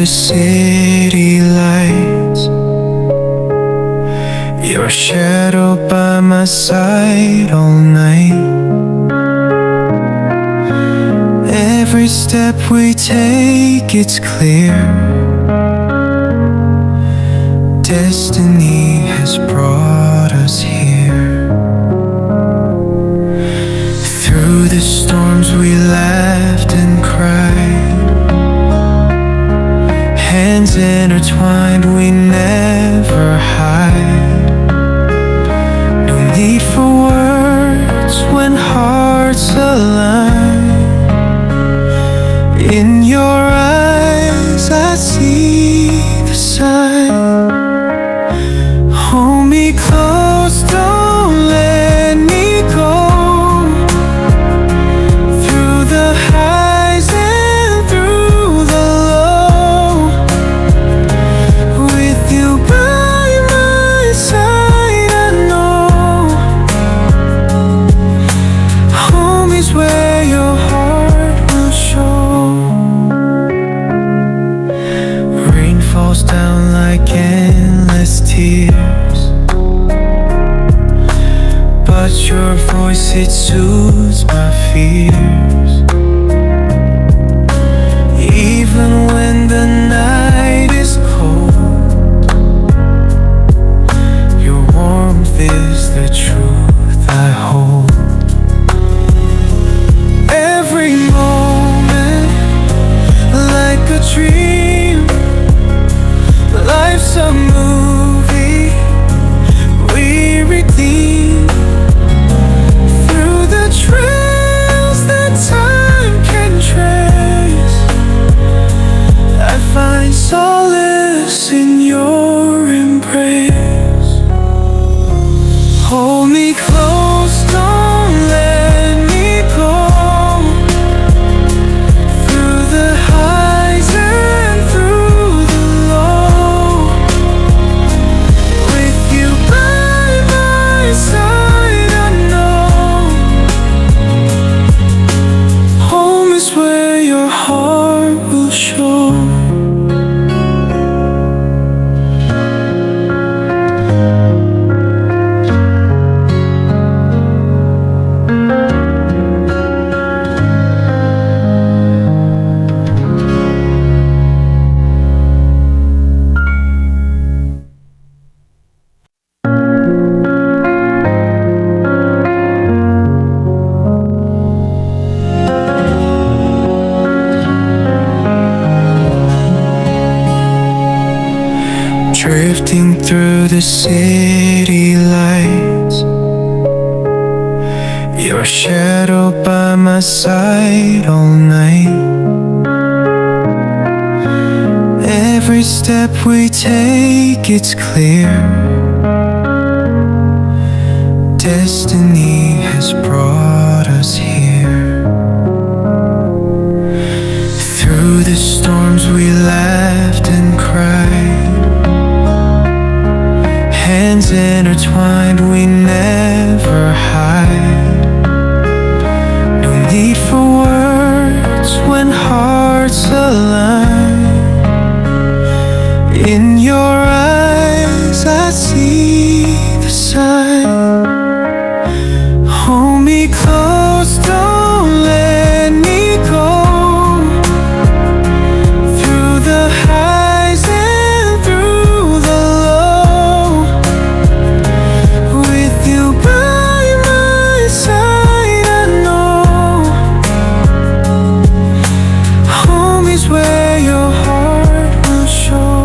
the city lights, your shadow by my side all night. Every step we take, it's clear. Destiny has brought us here. Through the storms we laughed and cried, hands intertwined, we never hide. No need for words when hearts align. In your eyes I see the sign. Hold me close, don't let me go. Through the highs and through the low, with you by my side, I know home is where your heart will show. Rain falls down like endless tears, but your voice, it soothes my fears. Even when the night is cold, your warmth is the truth I hold. Every moment like a dream, life's a movie we redeem. Through the trails that time can trace, I find solace in your embrace. Hold me close, don't let me go. Through the highs and through the low, with you by my side, I know home is where your heart will show. Drifting through the city lights, your shadow by my side all night. Every step we take, it's clear. Destiny has brought us here. Through the storms we laughed and cried, hands intertwined, we never hide. No need for words when hearts align. In your eyes I see the sign. Hold me close, don't let me go. Through the highs and through the low, with you by my side, I know home is where your heart will show.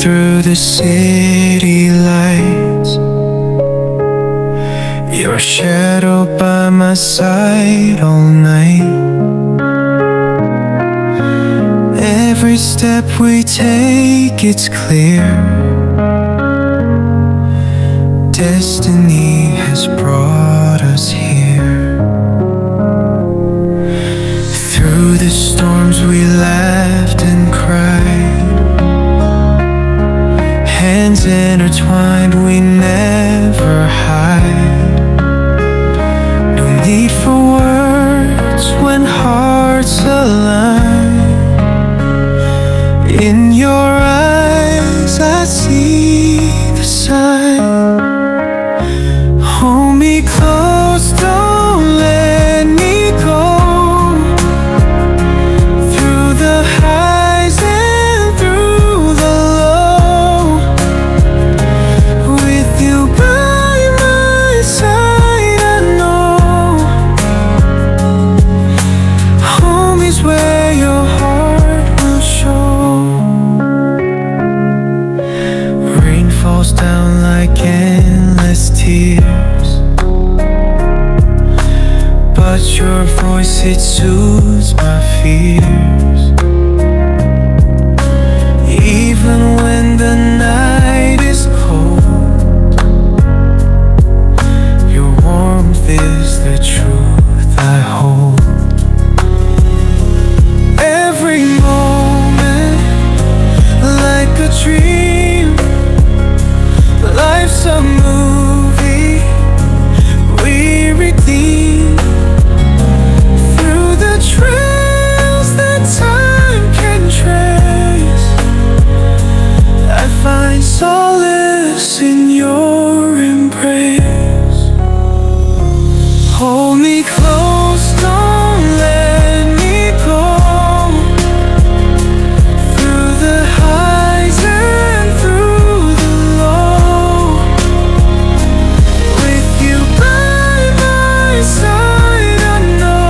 through the city lights, your shadow by my side all night. Every step we take, it's clear. Destiny has brought us here. Through the storms we laughed and cried, hands intertwined, we never hide. No need for words when hearts align. In your eyes I see the sign. Hold me close, don't let me go. Through the highs and through the low, with you by my side, I know home is where your heart will show. Rain falls down like endless tears, but your voice, it soothes my fears. Even when the night is cold, your warmth is the truth I hold. Every moment like a dream, life's a movie we redeem. Through the trails that time can trace, I find solace in your embrace. Hold me close, don't let me go. Through the highs and through the low, with you by my side, I know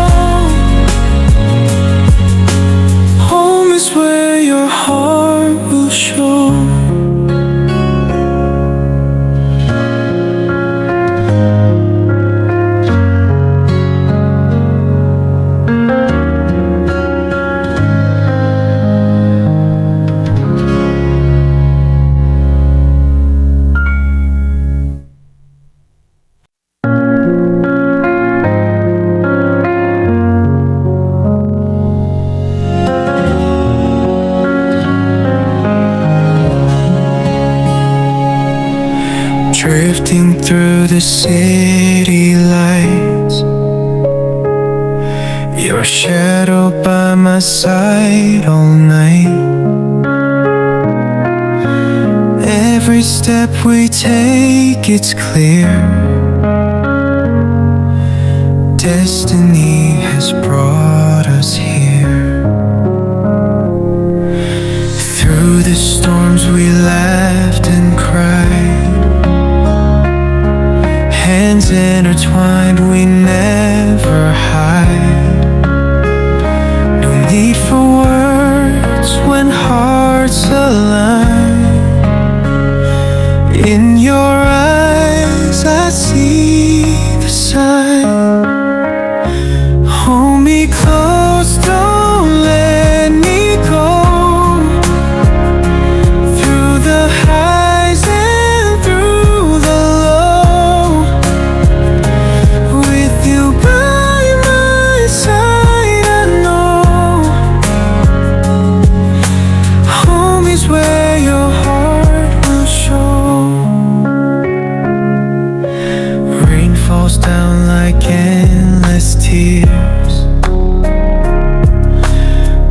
home is where your heart will show. Drifting through the city lights, your shadow by my side all night. Every step we take, it's clear. Destiny has brought us here. Through the storms we laughed and cried, hands intertwined, we never hide. No need for words when hearts align. In your eyes I see the sign. Hold me close, don't let me go. Through the highs and through the low, with you by my side, I know home is where your heart will show. Rain falls down like endless tears,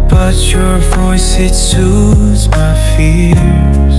but your voice, it soothes my fears.